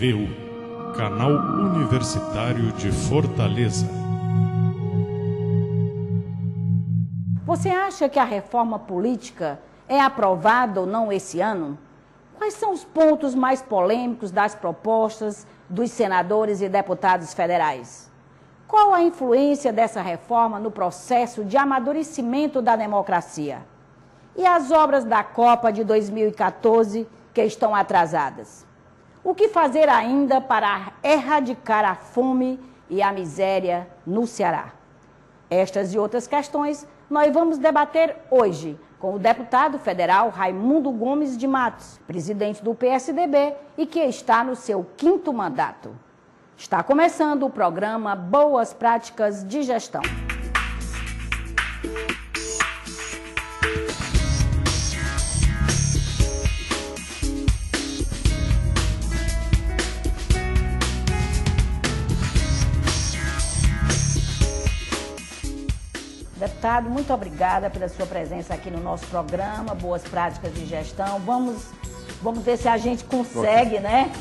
PNEU, Canal Universitário de Fortaleza. Você acha que a reforma política é aprovada ou não esse ano? Quais são os pontos mais polêmicos das propostas dos senadores e deputados federais? Qual a influência dessa reforma no processo de amadurecimento da democracia? E as obras da Copa de 2014 que estão atrasadas? O que fazer ainda para erradicar a fome e a miséria no Ceará? Estas e outras questões nós vamos debater hoje com o deputado federal Raimundo Gomes de Matos, presidente do PSDB e que está no seu 5º mandato. Está começando o programa Boas Práticas de Gestão. Deputado, muito obrigada pela sua presença aqui no nosso programa, Boas Práticas de Gestão. Vamos ver se a gente consegue, né,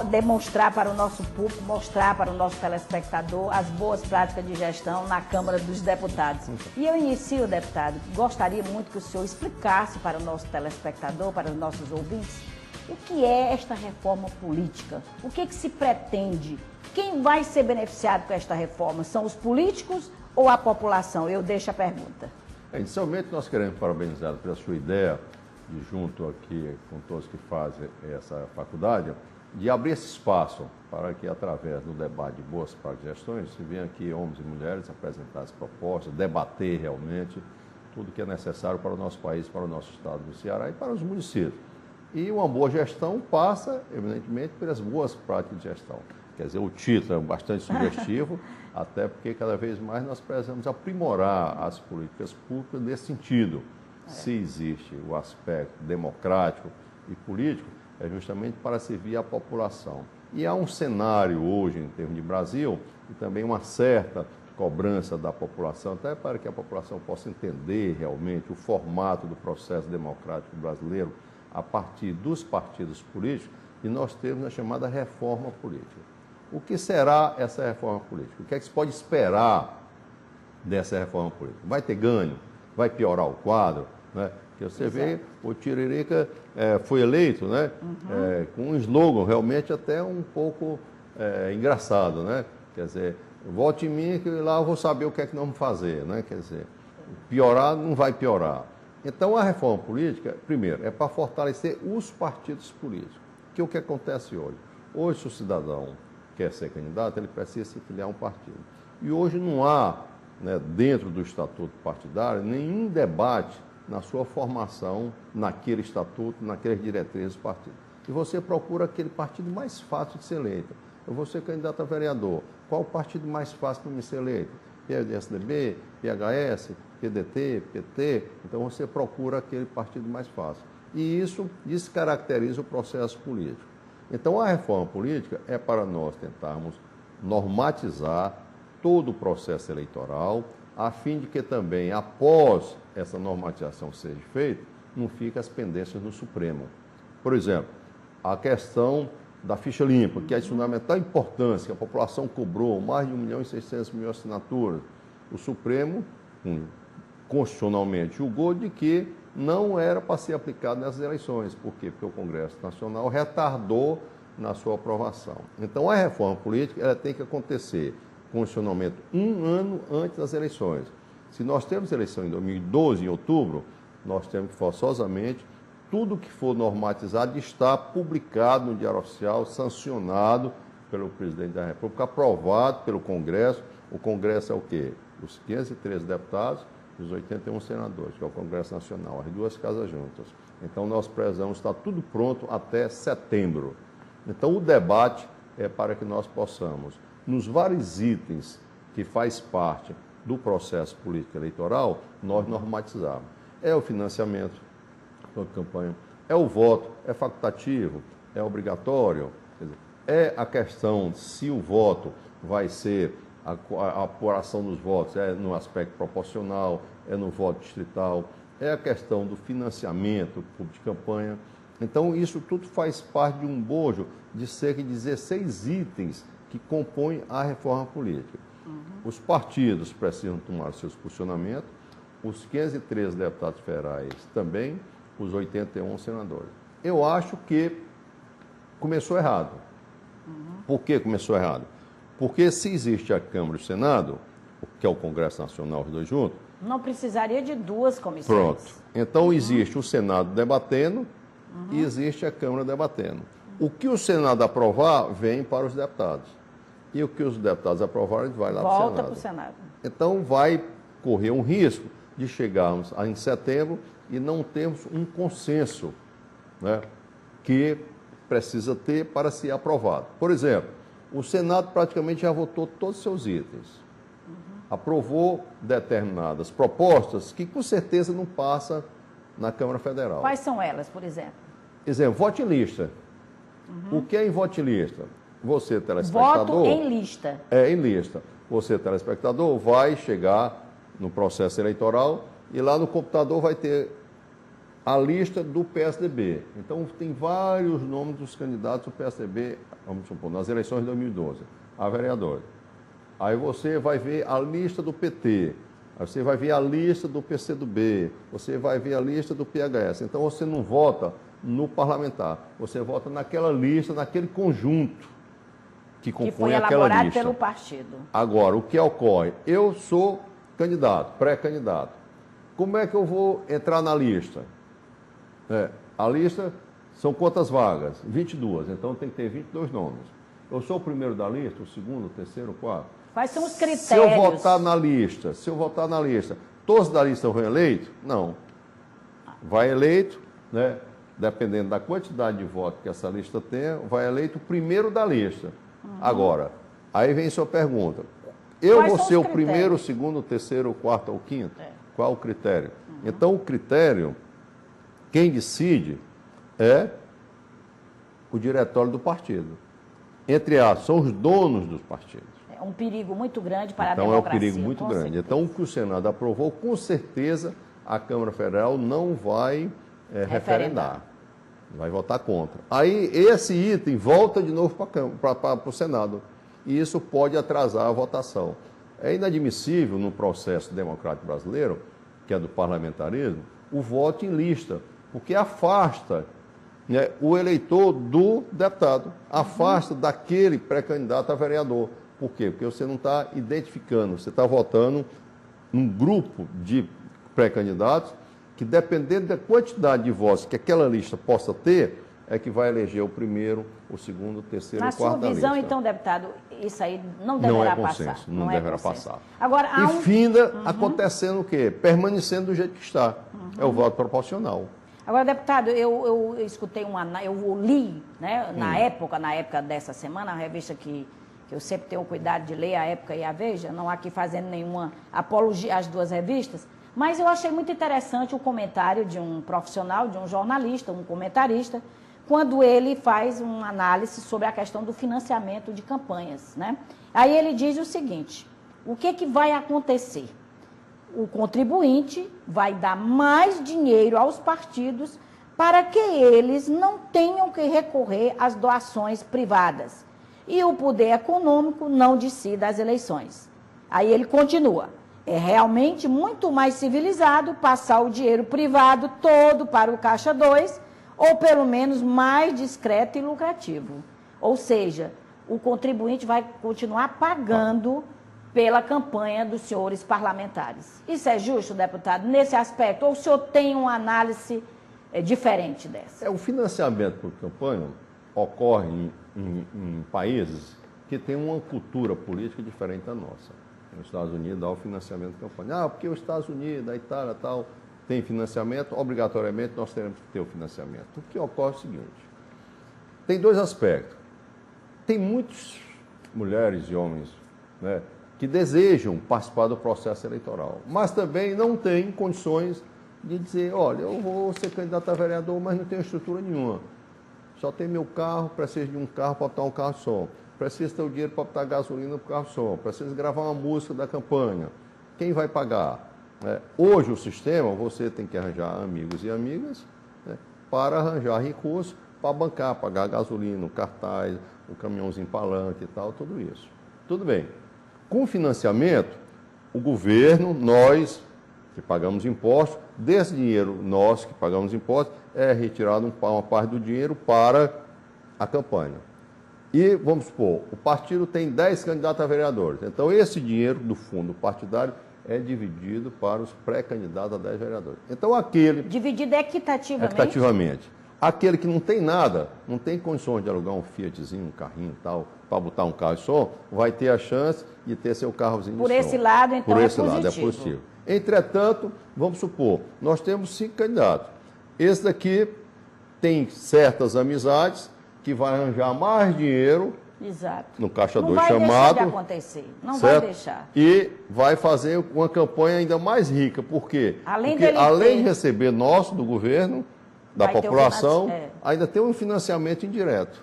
demonstrar para o nosso público, mostrar para o nosso telespectador as boas práticas de gestão na Câmara dos Deputados. E eu inicio, deputado, gostaria muito que o senhor explicasse para o nosso telespectador, para os nossos ouvintes, o que é esta reforma política, o que se pretende, quem vai ser beneficiado com esta reforma, são os políticos ou a população? Eu deixo a pergunta. Inicialmente, nós queremos parabenizar pela sua ideia, de junto aqui com todos que fazem essa faculdade, de abrir esse espaço para que, através do debate de boas práticas de gestões, se venham aqui homens e mulheres apresentar as propostas, debater realmente tudo que é necessário para o nosso país, para o nosso estado do Ceará e para os municípios. E uma boa gestão passa, evidentemente, pelas boas práticas de gestão. Quer dizer, o título é bastante sugestivo, até porque cada vez mais nós precisamos aprimorar as políticas públicas nesse sentido. Se existe o aspecto democrático e político, é justamente para servir a população. E há um cenário hoje, em termos de Brasil, e também uma certa cobrança da população, até para que a população possa entender realmente o formato do processo democrático brasileiro a partir dos partidos políticos, e nós temos a chamada reforma política. O que será essa reforma política? O que é que se pode esperar dessa reforma política? Vai ter ganho? Vai piorar o quadro? Né? Porque você vê, o Tiririca foi eleito, né? Com um slogan realmente até um pouco engraçado, né? Quer dizer, vote em mim que lá eu vou saber o que é que nós vamos fazer, né? Quer dizer, piorar não vai piorar. Então a reforma política, primeiro, é para fortalecer os partidos políticos. Que é o que acontece hoje? Hoje, se o cidadão quer ser candidato, ele precisa se filiar a um partido. E hoje não há, né, dentro do estatuto partidário, nenhum debate na sua formação, naquele estatuto, naquelas diretrizes do partido. E você procura aquele partido mais fácil de ser eleito. Eu vou ser candidato a vereador. Qual o partido mais fácil para me ser eleito? PSDB, PHS, PDT, PT. Então você procura aquele partido mais fácil. E isso descaracteriza o processo político. Então a reforma política é para nós tentarmos normatizar todo o processo eleitoral, a fim de que também, após essa normatização seja feita, não fiquem as pendências no Supremo. Por exemplo, a questão da ficha limpa, que é de fundamental importância, que a população cobrou mais de 1.600.000 assinaturas. O Supremo, constitucionalmente, julgou de que não era para ser aplicado nessas eleições. Por quê? Porque o Congresso Nacional retardou na sua aprovação. Então, a reforma política ela tem que acontecer constitucionalmente um ano antes das eleições. Se nós temos eleição em 2012, em outubro, nós temos que forçosamente tudo que for normatizado está publicado no Diário Oficial, sancionado pelo presidente da República, aprovado pelo Congresso. O Congresso é o quê? Os 513 deputados e os 81 senadores, que é o Congresso Nacional, as duas casas juntas. Então, nós precisamos estar tudo pronto até setembro. Então, o debate é para que nós possamos, nos vários itens que faz parte do processo político eleitoral, nós normatizarmos. É o financiamento da campanha, é o voto, é facultativo, é obrigatório, quer dizer, é a questão se o voto vai ser, a apuração dos votos é no aspecto proporcional, é no voto distrital, é a questão do financiamento público de campanha, Então, isso tudo faz parte de um bojo de cerca de 16 itens que compõem a reforma política. Os partidos precisam tomar seus posicionamentos, os 513 deputados federais também, os 81 senadores. Eu acho que começou errado. Por que começou errado? Porque se existe a Câmara e o Senado, que é o Congresso Nacional, os dois juntos... Não precisaria de duas comissões. Pronto. Então, existe o Senado debatendo e existe a Câmara debatendo. O que o Senado aprovar, vem para os deputados. E o que os deputados aprovarem, vai lá para o Senado. Volta para o Senado. Então, vai correr um risco de chegarmos em setembro e não termos um consenso, né, que precisa ter para ser aprovado. Por exemplo, o Senado praticamente já votou todos os seus itens. Aprovou determinadas propostas que, com certeza, não passa na Câmara Federal. Quais são elas, por exemplo? Exemplo, voto em lista. O que é em voto em lista? Você, telespectador... Voto em lista. É, em lista. Você, telespectador, vai chegar no processo eleitoral e lá no computador vai ter a lista do PSDB. Então, tem vários nomes dos candidatos do PSDB, vamos supor, nas eleições de 2012, a vereador. Aí você vai ver a lista do PT, aí você vai ver a lista do PCdoB, você vai ver a lista do PHS. Então, você não vota no parlamentar, você vota naquela lista, naquele conjunto que compõe aquela lista. Que foi elaborado pelo partido. Agora, o que ocorre? Eu sou candidato, pré-candidato. Como é que eu vou entrar na lista? A lista são quantas vagas? 22, então tem que ter 22 nomes. Eu sou o primeiro da lista, o segundo, o terceiro, o quarto. Quais são os critérios? Se eu votar na lista, todos da lista vão eleitos? Não. Vai eleito, né? Dependendo da quantidade de votos que essa lista tem, vai eleito o primeiro da lista. Agora, aí vem sua pergunta. Eu vou ser o primeiro, o segundo, o terceiro, o quarto ou o quinto? Qual o critério? Então, o critério, quem decide é o diretório do partido. Entre aspas, são os donos dos partidos. É um perigo muito grande para a democracia. Então, é um perigo muito grande. Certeza. Então, o que o Senado aprovou, com certeza, a Câmara Federal não vai referendar. Vai votar contra. Aí, esse item volta de novo para o Senado. E isso pode atrasar a votação. É inadmissível, no processo democrático brasileiro, que é do parlamentarismo, o voto em lista, porque afasta, né, o eleitor do deputado, afasta daquele pré-candidato a vereador. Por quê? Porque você não está identificando, você está votando num grupo de pré-candidatos que, dependendo da quantidade de votos que aquela lista possa ter, é que vai eleger o primeiro, o segundo, o terceiro, o quarto da lista. Na sua visão, então, deputado, isso aí não deverá passar. Não deverá passar. Agora, e finda acontecendo o quê? Permanecendo do jeito que está. É o voto proporcional. Agora, deputado, eu escutei eu li, né, na época dessa semana, a revista que eu sempre tenho cuidado de ler, a Época e a Veja, não aqui fazendo nenhuma apologia às duas revistas, mas eu achei muito interessante o comentário de um profissional, de um jornalista, um comentarista, quando ele faz uma análise sobre a questão do financiamento de campanhas, né? Aí ele diz o seguinte: o que vai acontecer? O contribuinte vai dar mais dinheiro aos partidos para que eles não tenham que recorrer às doações privadas e o poder econômico não decida as eleições. Aí ele continua: é realmente muito mais civilizado passar o dinheiro privado todo para o Caixa 2, ou pelo menos mais discreto e lucrativo. Ou seja, o contribuinte vai continuar pagando pela campanha dos senhores parlamentares. Isso é justo, deputado, nesse aspecto? Ou o senhor tem uma análise diferente dessa? O financiamento por campanha ocorre em países que têm uma cultura política diferente da nossa. Nos Estados Unidos há o financiamento de campanha. Porque os Estados Unidos, a Itália e tal, tem financiamento, obrigatoriamente nós teremos que ter o financiamento. O que ocorre é o seguinte: tem dois aspectos. Tem muitas mulheres e homens, né, que desejam participar do processo eleitoral, mas também não têm condições de dizer: olha, eu vou ser candidato a vereador, mas não tenho estrutura nenhuma. Só tenho meu carro, preciso de um carro para botar um carro de som. Preciso ter o dinheiro para botar gasolina para o carro de som. Preciso gravar uma música da campanha. Quem vai pagar? Hoje o sistema, você tem que arranjar amigos e amigas, né, para arranjar recursos para bancar, pagar gasolina, o cartaz, o caminhãozinho palanque e tal, tudo isso. Tudo bem. Com financiamento, o governo, nós que pagamos impostos, desse dinheiro nós que pagamos impostos, é retirado uma parte do dinheiro para a campanha. E, vamos supor, o partido tem 10 candidatos a vereadores. Então, esse dinheiro do fundo partidário é dividido para os pré-candidatos a 10 vereadores. Então, aquele... Dividido equitativamente? Equitativamente. Aquele que não tem nada, não tem condições de alugar um Fiatzinho, um carrinho e tal, para botar um carro de som, vai ter a chance de ter seu carrozinho de som. Por esse lado, então, Por esse lado, é positivo. Entretanto, vamos supor, nós temos 5 candidatos. Esse daqui tem certas amizades que vai arranjar mais dinheiro. Exato. No Caixa 2 chamado. Não vai deixar de acontecer. Não certo? Vai deixar. E vai fazer uma campanha ainda mais rica. Por quê? Porque além de receber do governo, da população, ainda tem um financiamento indireto.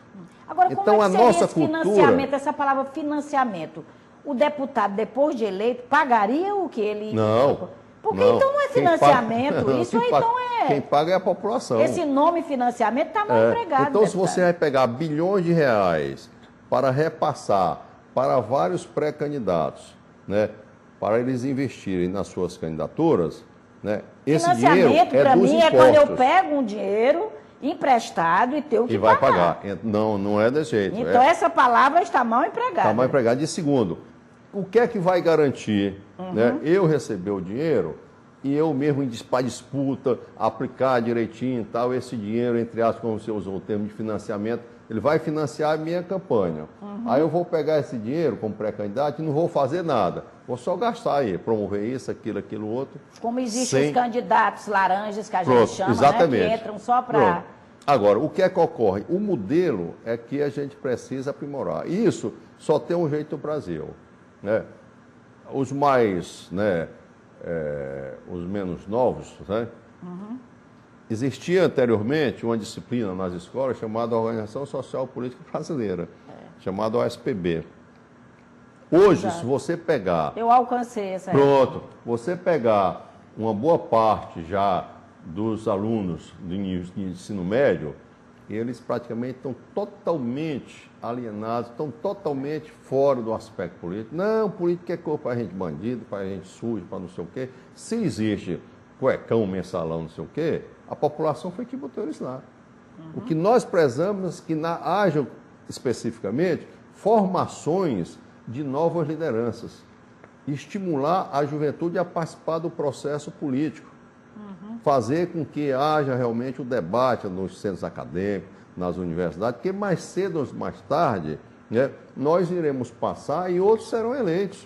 Agora, como então, é que seria nossa esse cultura... financiamento, essa palavra financiamento? O deputado, depois de eleito, pagaria o que ele... Não. Porque então não é financiamento, isso aí então é... Quem paga é a população. Esse nome financiamento está mal empregado. Então, se você vai pegar bilhões de reais para repassar para vários pré-candidatos, né, para eles investirem nas suas candidaturas, né, esse dinheiro para mim é quando eu pego um dinheiro emprestado e tenho que e vai pagar. Não, não é desse jeito. Então, essa palavra está mal empregada. Está mal empregada. E segundo, o que é que vai garantir né, eu receber o dinheiro e eu mesmo para disputa, aplicar direitinho e tal, esse dinheiro, entre aspas, como você usou o termo de financiamento, ele vai financiar a minha campanha. Aí eu vou pegar esse dinheiro como pré-candidato e não vou fazer nada. Vou só gastar aí, promover isso, aquilo, outro. Como existem os candidatos laranjas que a gente chama, exatamente. Né, que entram só para... Agora, o que é que ocorre? O modelo é que a gente precisa aprimorar. E isso só tem um jeito no Brasil. Né? Os mais, né, os menos novos, né? Existia anteriormente uma disciplina nas escolas chamada Organização Social Política Brasileira, chamada OSPB. Hoje, se você pegar... Eu alcancei essa Pronto. Você pegar uma boa parte já dos alunos do ensino médio, eles praticamente estão totalmente alienados, estão totalmente fora do aspecto político. Não, política é coisa para a gente bandido, para a gente sujo, para não sei o quê. Se existe cuecão, mensalão, não sei o quê, a população foi que botou eles lá. O que nós prezamos é que hajam especificamente formações de novas lideranças, estimular a juventude a participar do processo político, fazer com que haja realmente o debate nos centros acadêmicos, nas universidades, porque mais cedo ou mais tarde, né, nós iremos passar e outros serão eleitos.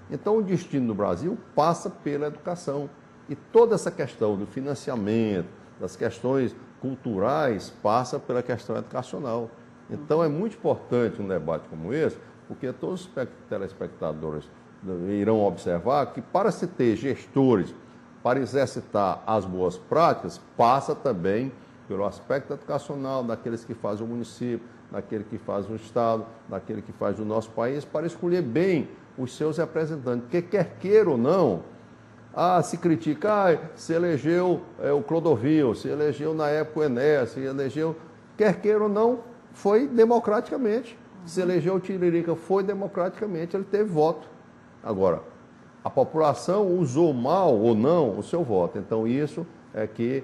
Então o destino do Brasil passa pela educação. E toda essa questão do financiamento, das questões culturais, passa pela questão educacional. Então é muito importante um debate como esse, porque todos os telespectadores irão observar que para se ter gestores, para exercitar as boas práticas, passa também pelo aspecto educacional daqueles que fazem o município, daquele que faz o Estado, daquele que faz o nosso país, para escolher bem os seus representantes. Porque quer queira ou não, se critica, se elegeu o Clodovil, se elegeu na época o Enéas, se elegeu, quer queira ou não, foi democraticamente. Se elegeu o Tiririca, foi democraticamente, ele teve voto. Agora, a população usou mal ou não o seu voto. Então, isso é que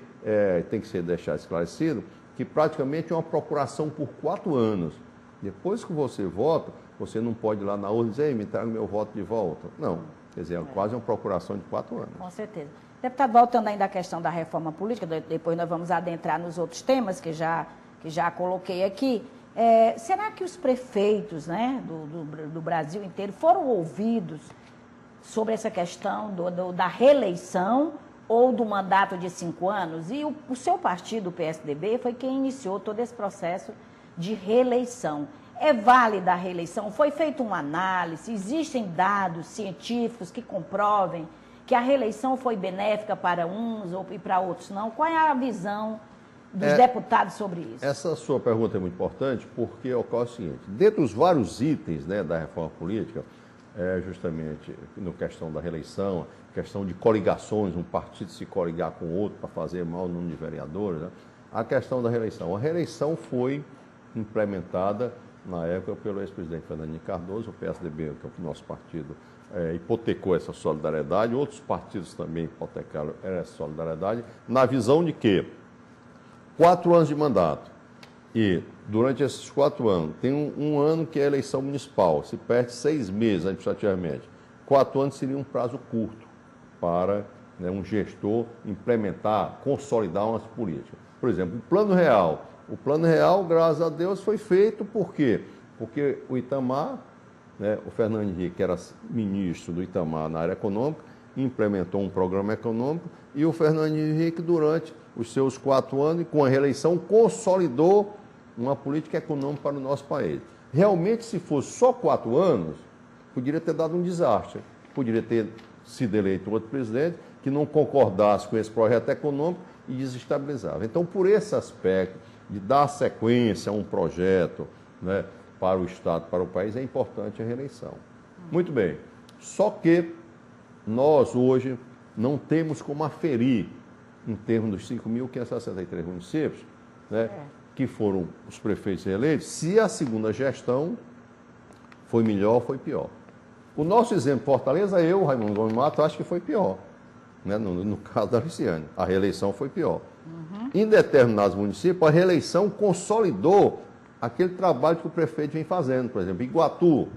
tem que ser deixado esclarecido, que praticamente é uma procuração por 4 anos. Depois que você vota, você não pode ir lá na urna e dizer, me traga meu voto de volta. Não. Quer dizer, é quase uma procuração de 4 anos. Com certeza. Deputado, voltando ainda à questão da reforma política, depois nós vamos adentrar nos outros temas que já coloquei aqui. Será que os prefeitos, né, do Brasil inteiro foram ouvidos sobre essa questão da reeleição ou do mandato de 5 anos? E o seu partido, o PSDB, foi quem iniciou todo esse processo de reeleição. É válida a reeleição? Foi feita uma análise? Existem dados científicos que comprovem que a reeleição foi benéfica para uns e para outros não? Qual é a visão dos deputados sobre isso? Essa sua pergunta é muito importante porque ocorre o seguinte, dentre os vários itens, né, da reforma política, justamente na questão da reeleição, questão de coligações, um partido se coligar com outro para fazer maior número de vereadores, né? a questão da reeleição. A reeleição foi implementada na época pelo ex-presidente Fernando Henrique Cardoso, o PSDB, que é o nosso partido, hipotecou essa solidariedade, outros partidos também hipotecaram essa solidariedade, na visão de que 4 anos de mandato, e durante esses 4 anos, tem um ano que é a eleição municipal, se perde 6 meses administrativamente. 4 anos seria um prazo curto para, né, um gestor implementar, consolidar umas políticas. Por exemplo, o Plano Real, graças a Deus, foi feito por quê? Porque o Itamar, né, o Fernando Henrique, que era ministro do Itamar na área econômica, implementou um programa econômico e o Fernando Henrique, durante os seus 4 anos, e com a reeleição, consolidou uma política econômica para o nosso país. Realmente, se fosse só 4 anos, poderia ter dado um desastre. Poderia ter sido eleito outro presidente que não concordasse com esse projeto econômico e desestabilizava. Então, por esse aspecto de dar sequência a um projeto, né, para o Estado, para o país, é importante a reeleição. Muito bem. Só que nós, hoje, não temos como aferir, em termos dos 5.563 municípios, né, que foram os prefeitos reeleitos, se a segunda gestão foi melhor ou foi pior. O nosso exemplo, Fortaleza, eu, Raimundo Gomes Mato, acho que foi pior, né, no caso da Luciane. A reeleição foi pior. Em determinados municípios, a reeleição consolidou aquele trabalho que o prefeito vem fazendo. Por exemplo, Iguatu,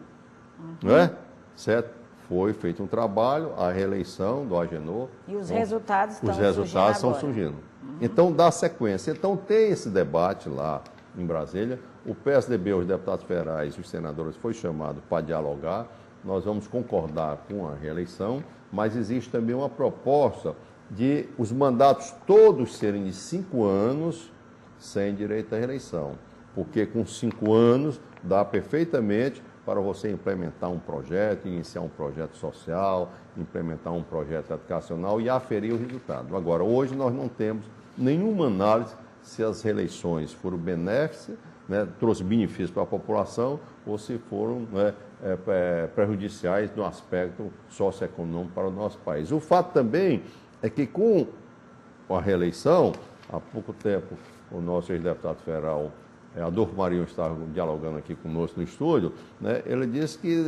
né? Certo? Foi feito um trabalho, a reeleição do Agenor. E os resultados estão surgindo. Os resultados estão surgindo. Então, dá sequência. Então, tem esse debate lá em Brasília. O PSDB, os deputados federais e os senadores foi chamado para dialogar. Nós vamos concordar com a reeleição, mas existe também uma proposta de os mandatos todos serem de 5 anos sem direito à reeleição. Porque com 5 anos dá perfeitamente para você implementar um projeto, iniciar um projeto social, implementar um projeto educacional e aferir o resultado. Agora, hoje nós não temos nenhuma análise se as reeleições foram benéficas, né, trouxe benefícios para a população, ou se foram, né, prejudiciais no aspecto socioeconômico para o nosso país. O fato também é que com a reeleição, há pouco tempo, o nosso ex-deputado federal, Adolfo Marinho, estava dialogando aqui conosco no estúdio, né, ele disse que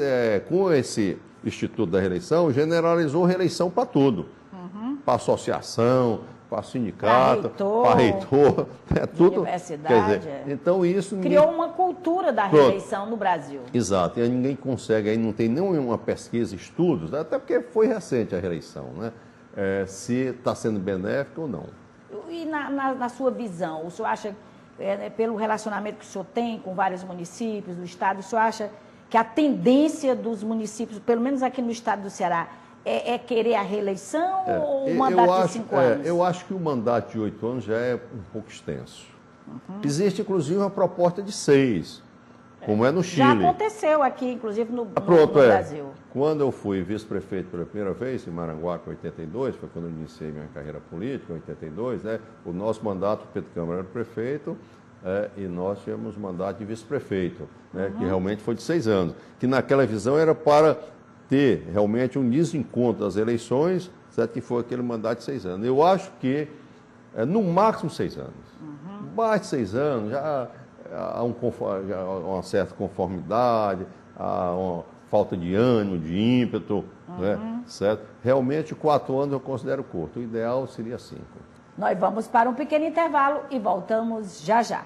com esse Instituto da Reeleição, generalizou reeleição para tudo, para associação, para sindicato, para reitor, tudo. Universidade. Quer dizer, então isso criou uma cultura da reeleição no Brasil. Exato, e ninguém consegue, aí não tem nenhuma pesquisa, estudos, até porque foi recente a reeleição, né? Se está sendo benéfico ou não. E na sua visão, o senhor acha, pelo relacionamento que o senhor tem com vários municípios do estado, o senhor acha que a tendência dos municípios, pelo menos aqui no estado do Ceará, é querer a reeleição ou o mandato de 5 anos? Eu acho que o mandato de 8 anos já é um pouco extenso. Existe, inclusive, uma proposta de 6, como é no Chile. Já aconteceu aqui, inclusive, no Brasil. Quando eu fui vice-prefeito pela primeira vez, em Maranguape, em 82, foi quando eu iniciei minha carreira política, em 82, né? O nosso mandato, o Pedro Câmara era prefeito, e nós tínhamos mandato de vice-prefeito, né? Que realmente foi de 6 anos, que naquela visão era para ter realmente um desencontro das eleições, certo? Que foi aquele mandato de 6 anos. Eu acho que, no máximo 6 anos. Mais de 6 anos, já há uma certa conformidade, há uma falta de ânimo, de ímpeto, né? Certo? Realmente, 4 anos eu considero curto. O ideal seria 5. Nós vamos para um pequeno intervalo e voltamos já já.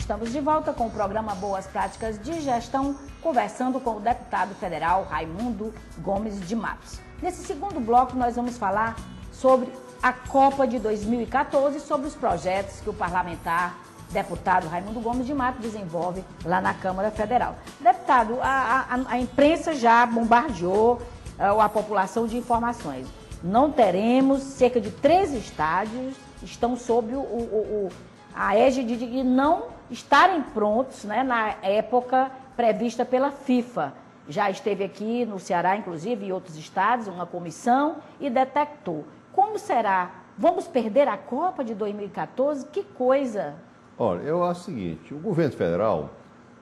Estamos de volta com o programa Boas Práticas de Gestão, com conversando com o deputado federal Raimundo Gomes de Matos. Nesse segundo bloco, nós vamos falar sobre a Copa de 2014 e sobre os projetos que o parlamentar deputado Raimundo Gomes de Matos desenvolve lá na Câmara Federal. Deputado, a imprensa já bombardeou a população de informações. Não teremos, cerca de 13 estádios estão sob a égide de não estarem prontos, né, na época prevista pela FIFA. Já esteve aqui no Ceará, inclusive, e outros estados, uma comissão e detectou. Como será? Vamos perder a Copa de 2014? Que coisa! Olha, eu acho o seguinte, o governo federal,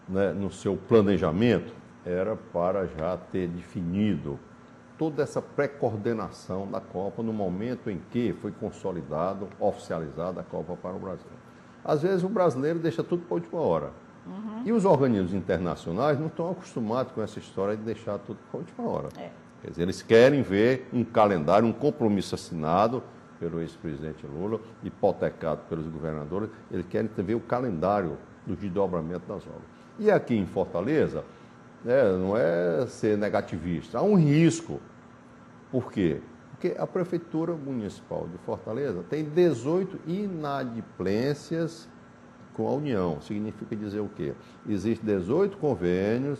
né, no seu planejamento, era para já ter definido toda essa pré-coordenação da Copa no momento em que foi consolidado, oficializada a Copa para o Brasil. Às vezes o brasileiro deixa tudo para a última hora. E os organismos internacionais não estão acostumados com essa história de deixar tudo para a última hora. Quer dizer, eles querem ver um calendário, um compromisso assinado pelo ex-presidente Lula, hipotecado pelos governadores, eles querem ver o calendário do desdobramento das obras. E aqui em Fortaleza, não é ser negativista, há um risco. Por quê? Porque a Prefeitura Municipal de Fortaleza tem 18 inadimplências com a União. Significa dizer o quê? Existem 18 convênios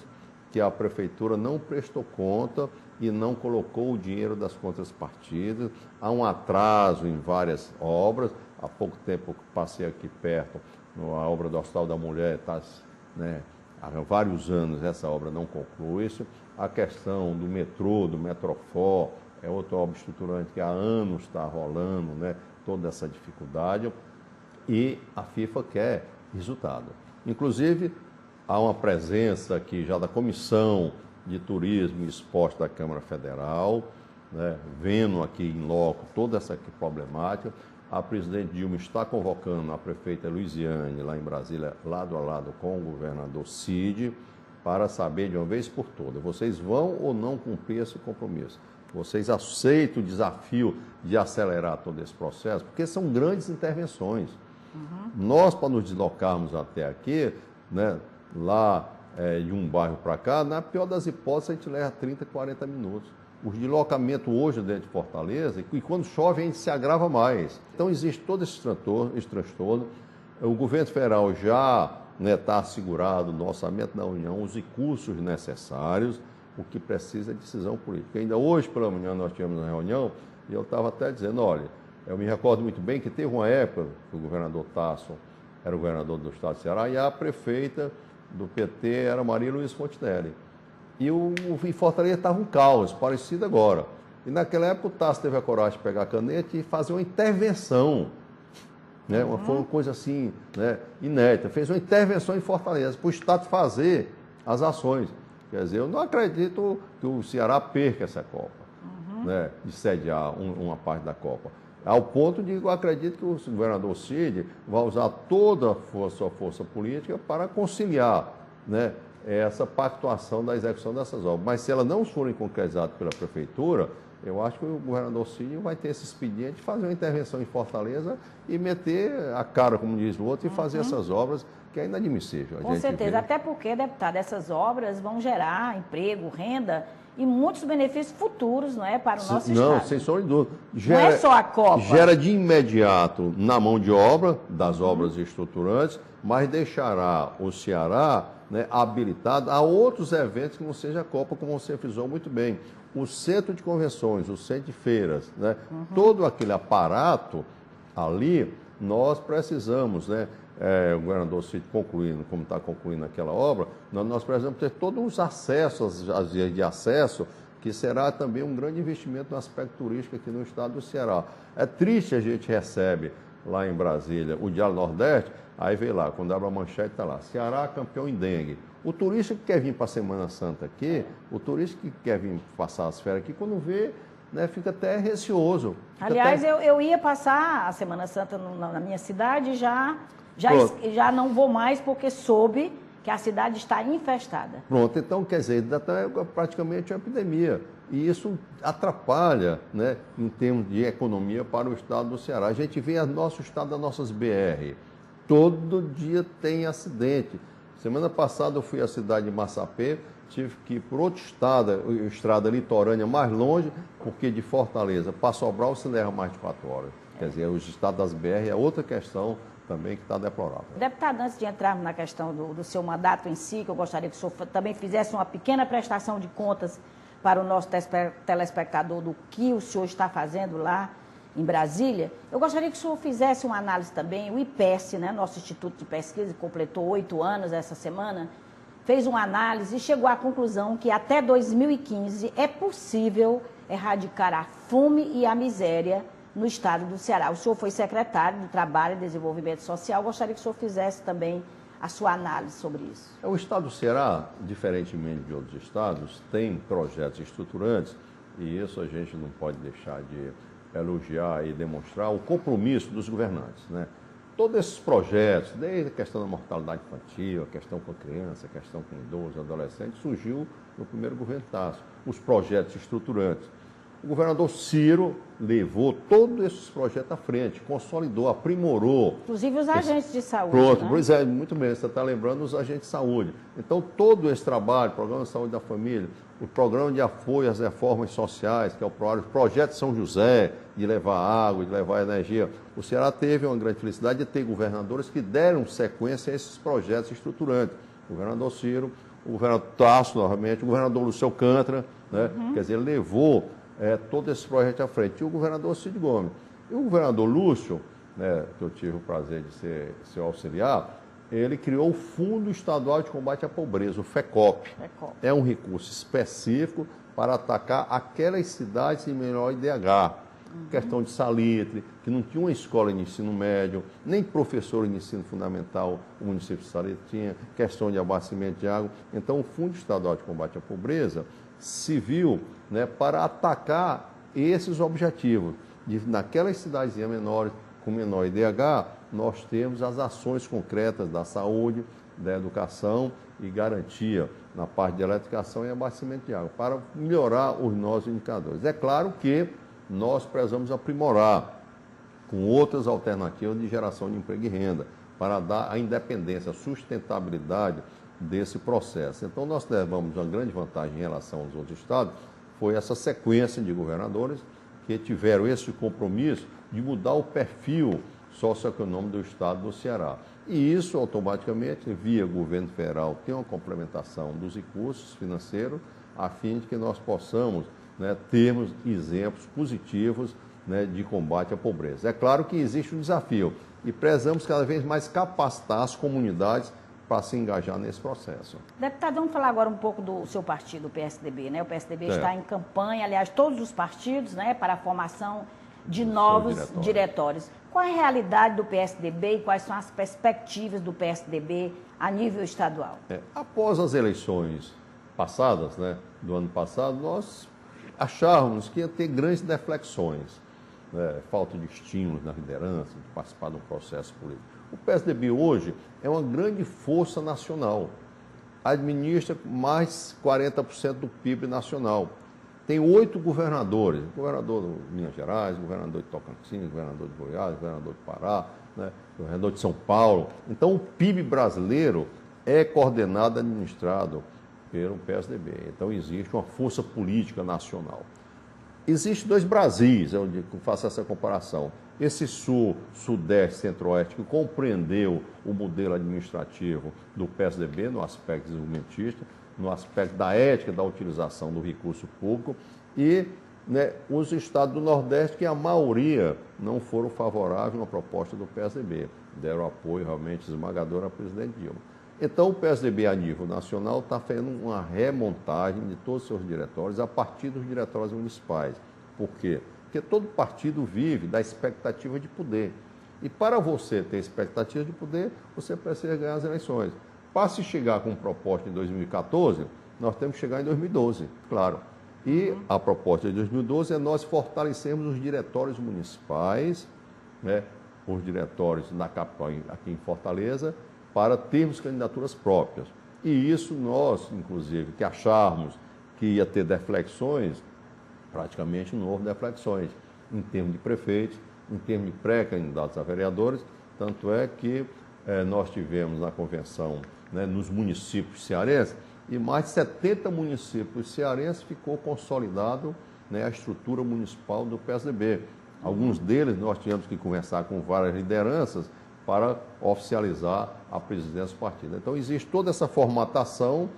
que a Prefeitura não prestou conta e não colocou o dinheiro das contrapartidas. Há um atraso em várias obras. Há pouco tempo que passei aqui perto, a obra do Hospital da Mulher, há vários anos essa obra não conclui-se. A questão do metrô, do Metrofó, é outra obra estruturante que há anos está rolando, toda essa dificuldade. E a FIFA quer resultado. Inclusive, há uma presença aqui já da Comissão de Turismo e Esporte da Câmara Federal, vendo aqui em loco toda essa problemática. A presidente Dilma está convocando a prefeita Luiziane, lá em Brasília, lado a lado com o governador Cid, para saber de uma vez por todas, vocês vão ou não cumprir esse compromisso? Vocês aceitam o desafio de acelerar todo esse processo? Porque são grandes intervenções. Nós, para nos deslocarmos até aqui, lá de um bairro para cá, na pior das hipóteses, a gente leva 30, 40 minutos. O deslocamento hoje dentro de Fortaleza, e quando chove a gente se agrava mais. Então existe todo esse transtorno. O governo federal já está assegurado no orçamento da União os recursos necessários, o que precisa é decisão política. Ainda hoje pela manhã nós tivemos uma reunião e eu estava até dizendo, olha, eu me recordo muito bem que teve uma época que o governador Tasso era o governador do estado de Ceará e a prefeita do PT era Maria Luísa Fontinelli. E em Fortaleza estava um caos, parecido agora. E naquela época o Tasso teve a coragem de pegar a caneta e fazer uma intervenção. Foi uma coisa assim, inédita. Fez uma intervenção em Fortaleza para o Estado fazer as ações. Quer dizer, eu não acredito que o Ceará perca essa Copa, de sediar uma parte da Copa. Ao ponto de eu acredito que o governador Cid vai usar toda a sua força política para conciliar essa pactuação da execução dessas obras. Mas se elas não forem concretizadas pela Prefeitura, eu acho que o governador Cid vai ter esse expediente de fazer uma intervenção em Fortaleza e meter a cara, como diz o outro, e fazer essas obras que é inadmissível. Com certeza, até porque, deputado, essas obras vão gerar emprego, renda e muitos benefícios futuros, para o nosso Estado. Não, sem sombra de dúvida. Não é só a Copa. Gera de imediato na mão de obra, das obras estruturantes, mas deixará o Ceará habilitado a outros eventos que não seja a Copa, como você frisou muito bem. O centro de convenções, o centro de feiras, todo aquele aparato ali, nós precisamos, o governador Cid concluindo, como está concluindo aquela obra, nós precisamos ter todos os acessos, as vias de acesso, que será também um grande investimento no aspecto turístico aqui no estado do Ceará. É triste a gente recebe lá em Brasília o Diário Nordeste, aí vem lá, quando abre a manchete está lá, Ceará campeão em dengue. O turista que quer vir para a Semana Santa aqui, o turista que quer vir passar as férias aqui, quando vê, fica até receoso. Aliás, eu ia passar a Semana Santa na minha cidade e já não vou mais porque soube que a cidade está infestada. Pronto, então, quer dizer, ainda está praticamente uma epidemia. E isso atrapalha, em termos de economia para o estado do Ceará. A gente vê nosso estado, das nossas BR. Todo dia tem acidente. Semana passada eu fui à cidade de Massapê, tive que ir por outra estrada litorânea mais longe, porque de Fortaleza para Sobral você leva mais de 4 horas. Quer dizer, os estados das BR é outra questão também que está deplorável. Deputado, antes de entrarmos na questão do seu mandato em si, que eu gostaria que o senhor também fizesse uma pequena prestação de contas para o nosso telespectador do que o senhor está fazendo lá em Brasília, eu gostaria que o senhor fizesse uma análise também. O IPESP, né, nosso Instituto de Pesquisa, completou 8 anos essa semana, fez uma análise e chegou à conclusão que até 2015 é possível erradicar a fome e a miséria no estado do Ceará. O senhor foi secretário do Trabalho e Desenvolvimento Social, gostaria que o senhor fizesse também a sua análise sobre isso. O estado do Ceará, diferentemente de outros estados, tem projetos estruturantes e isso a gente não pode deixar de elogiar e demonstrar o compromisso dos governantes, né? Todos esses projetos, desde a questão da mortalidade infantil, a questão com a criança, a questão com idosos, adolescentes, surgiu no primeiro governo Tasso. Os projetos estruturantes. O governador Ciro levou todos esses projetos à frente, consolidou, aprimorou. Inclusive os agentes de saúde. Pronto, né? Pois é, muito bem, você está lembrando os agentes de saúde. Então, todo esse trabalho, Programa de Saúde da Família, o Programa de Apoio às Reformas Sociais, que é o Projeto São José, de levar água, de levar energia. O Ceará teve uma grande felicidade de ter governadores que deram sequência a esses projetos estruturantes. O governador Ciro, o governador Tasso, novamente, o governador Lúcio Alcântara, né? Quer dizer, levou todo esse projeto à frente. E o governador Cid Gomes. E o governador Lúcio, né, que eu tive o prazer de ser seu auxiliar, ele criou o Fundo Estadual de Combate à Pobreza, o FECOP. É um recurso específico para atacar aquelas cidades em menor IDH. Questão de salitre, que não tinha uma escola de ensino médio, nem professor de ensino fundamental o município de Salitre tinha, questão de abastecimento de água. Então, o Fundo Estadual de Combate à Pobreza se viu, né, para atacar esses objetivos. Naquelas cidadezinhas menores, com menor IDH, nós temos as ações concretas da saúde, da educação e garantia na parte de eletrificação e abastecimento de água, para melhorar os nossos indicadores. É claro que nós precisamos aprimorar com outras alternativas de geração de emprego e renda, para dar a independência, a sustentabilidade desse processo. Então, nós levamos uma grande vantagem em relação aos outros estados, foi essa sequência de governadores que tiveram esse compromisso de mudar o perfil socioeconômico do estado do Ceará. E isso, automaticamente, via governo federal, tem uma complementação dos recursos financeiros, a fim de que nós possamos, né, termos exemplos positivos, né, de combate à pobreza. É claro que existe um desafio e precisamos cada vez mais capacitar as comunidades para se engajar nesse processo. Deputado, vamos falar agora um pouco do seu partido, o PSDB, né? O PSDB está em campanha, aliás, todos os partidos, né, para a formação de novos diretórios. Qual é a realidade do PSDB e quais são as perspectivas do PSDB a nível estadual? Após as eleições passadas, né, do ano passado, nós achávamos que ia ter grandes deflexões, né, falta de estímulos na liderança, de participar de um processo político. O PSDB hoje é uma grande força nacional, administra mais 40% do PIB nacional. Tem 8 governadores, governador de Minas Gerais, governador de Tocantins, governador de Goiás, governador de Pará, né, governador de São Paulo. Então, o PIB brasileiro é coordenado, administrado pelo PSDB. Então, existe uma força política nacional. Existem 2 Brasis, é onde eu faço essa comparação. Esse Sul, Sudeste, Centro-Oeste, que compreendeu o modelo administrativo do PSDB no aspecto desenvolvimentista, no aspecto da ética da utilização do recurso público, e, né, os estados do Nordeste, que a maioria não foram favoráveis à proposta do PSDB, deram apoio realmente esmagador ao presidente Dilma. Então, o PSDB, a nível nacional, está fazendo uma remontagem de todos os seus diretórios a partir dos diretórios municipais. Por quê? Porque todo partido vive da expectativa de poder. E para você ter expectativa de poder, você precisa ganhar as eleições. Para se chegar com proposta em 2014, nós temos que chegar em 2012, claro. E a proposta de 2012 é nós fortalecermos os diretórios municipais, né, os diretórios na capital, aqui em Fortaleza, para termos candidaturas próprias. E isso nós, inclusive, que acharmos que ia ter deflexões, praticamente não houve deflexões, em termos de prefeitos, em termos de pré-candidatos a vereadores, tanto é que nós tivemos na convenção, né, nos municípios cearenses, e mais de 70 municípios cearenses ficou consolidado, né, a estrutura municipal do PSDB. Alguns deles nós tivemos que conversar com várias lideranças para oficializar a presidência do partido. Então existe toda essa formatação.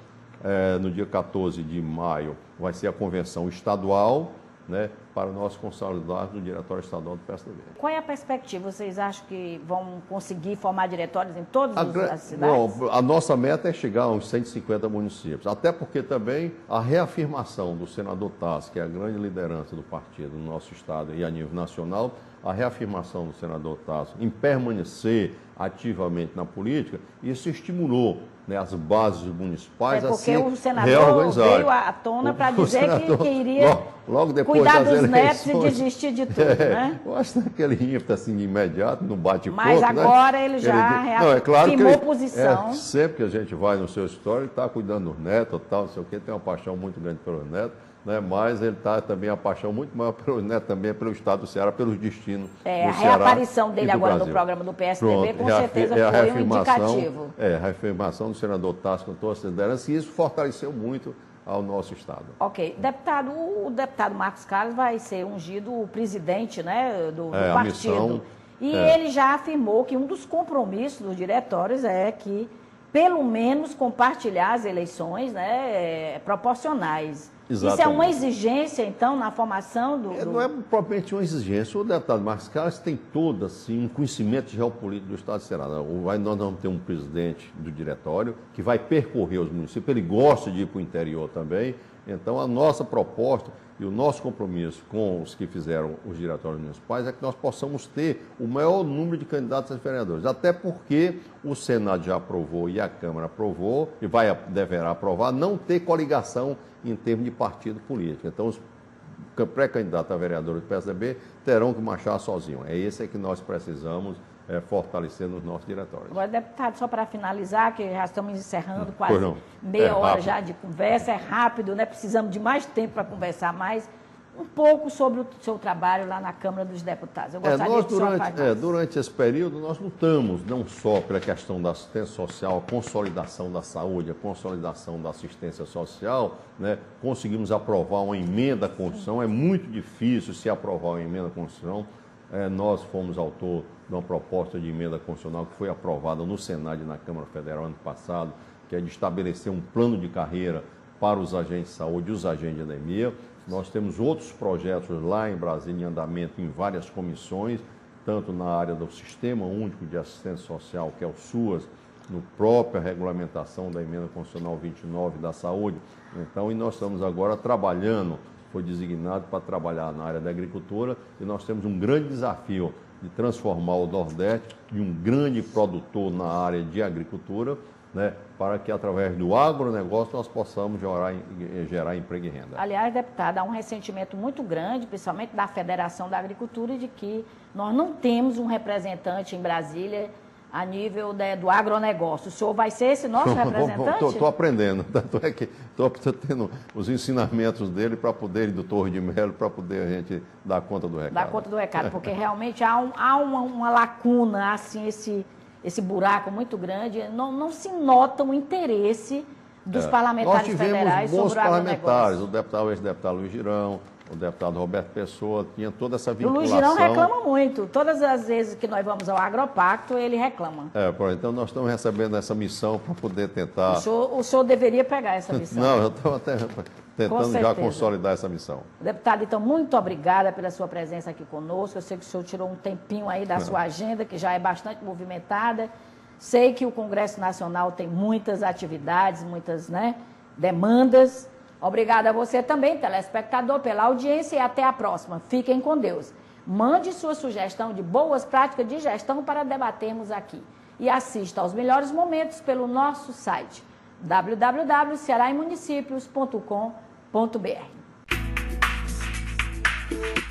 No dia 14 de maio vai ser a convenção estadual, né, para nós consolidarmos no Diretório Estadual do PSDB. Qual é a perspectiva? Vocês acham que vão conseguir formar diretórios em todas as cidades? Não, a nossa meta é chegar a uns 150 municípios, até porque também a reafirmação do senador Tasso, que é a grande liderança do partido no nosso estado e a nível nacional, a reafirmação do senador Tasso em permanecer ativamente na política, isso estimulou, né, as bases municipais a se reorganizarem. Porque o senador veio à tona para dizer que iria logo depois cuidar das dos netos e eleições, desistir de tudo, né? Eu acho que aquele ímpeto assim imediato, não bate ponto, mas agora, né? Ele já reafirmou posição. Sempre que a gente vai no seu escritório, ele está cuidando dos netos, tal, não sei o quê, tem uma paixão muito grande pelos netos, né? Mas ele está também a paixão muito maior pelos netos, também pelo estado do Ceará, pelos destinos do Ceará. A reaparição dele agora Brasil. no programa do PSDB, Pronto, com certeza foi um indicativo. A reafirmação do senador Tasso com toda a liderança, e isso fortaleceu muito ao nosso estado. Ok. Deputado, o deputado Marcos Carlos vai ser ungido o presidente, né, do partido. Missão, ele já afirmou que um dos compromissos dos diretórios é que, pelo menos, compartilhar as eleições, né, proporcionais. Exatamente. Isso é uma exigência, então, na formação do... Não é propriamente uma exigência. O deputado Marcos Carlos tem todo assim, um conhecimento geopolítico do estado de Ceará. Nós vamos ter um presidente do diretório que vai percorrer os municípios, ele gosta de ir para o interior também. Então, a nossa proposta e o nosso compromisso com os que fizeram os diretórios municipais é que nós possamos ter o maior número de candidatos a vereadores. Até porque o Senado já aprovou e a Câmara aprovou e deverá aprovar não ter coligação em termos de partido político. Então, os pré-candidatos a vereadores do PSDB terão que marchar sozinhos. É esse que nós precisamos fortalecer nos nossos diretórios. Agora, deputado, só para finalizar, que já estamos encerrando quase meia hora já de conversa, é rápido, né? Precisamos de mais tempo para conversar mais. Um pouco sobre o seu trabalho lá na Câmara dos Deputados. Eu gostaria durante esse período, nós lutamos não só pela questão da assistência social, a consolidação da saúde, a consolidação da assistência social, né? Conseguimos aprovar uma emenda à Constituição. É muito difícil se aprovar uma emenda à Constituição. Nós fomos autor de uma proposta de emenda constitucional que foi aprovada no Senado e na Câmara Federal ano passado, que é de estabelecer um plano de carreira para os agentes de saúde e os agentes de endemia. Nós temos outros projetos lá em Brasília em andamento em várias comissões, tanto na área do Sistema Único de Assistência Social, que é o SUAS, no própria regulamentação da emenda constitucional 29 da saúde. Então, e nós estamos agora trabalhando, foi designado para trabalhar na área da agricultura, e nós temos um grande desafio de transformar o Nordeste em um grande produtor na área de agricultura, né, para que, através do agronegócio, nós possamos gerar emprego e renda. Aliás, deputada, há um ressentimento muito grande, principalmente da Federação da Agricultura, de que nós não temos um representante em Brasília a nível do agronegócio. O senhor vai ser esse nosso representante? Estou aprendendo, tanto é que estou tendo os ensinamentos dele para poder, do Torre de Melo, para poder a gente dar conta do recado. Dar conta do recado, porque realmente há uma lacuna, assim, esse buraco muito grande, não se nota o interesse dos parlamentares federais sobre o agronegócio. Nós tivemos bons parlamentares, o ex-deputado Luiz Girão, o deputado Roberto Pessoa, tinha toda essa vinculação. O Luiz Girão reclama muito. Todas as vezes que nós vamos ao Agropacto, ele reclama. Então nós estamos recebendo essa missão para poder tentar... O senhor deveria pegar essa missão. Não, eu estou até tentando já consolidar essa missão. Deputado, então, muito obrigada pela sua presença aqui conosco. Eu sei que o senhor tirou um tempinho aí da sua agenda, que já é bastante movimentada. Sei que o Congresso Nacional tem muitas atividades, muitas, né, demandas. Obrigada a você também, telespectador, pela audiência, e até a próxima. Fiquem com Deus. Mande sua sugestão de boas práticas de gestão para debatermos aqui. E assista aos melhores momentos pelo nosso site www.cearaimunicipios.com.br.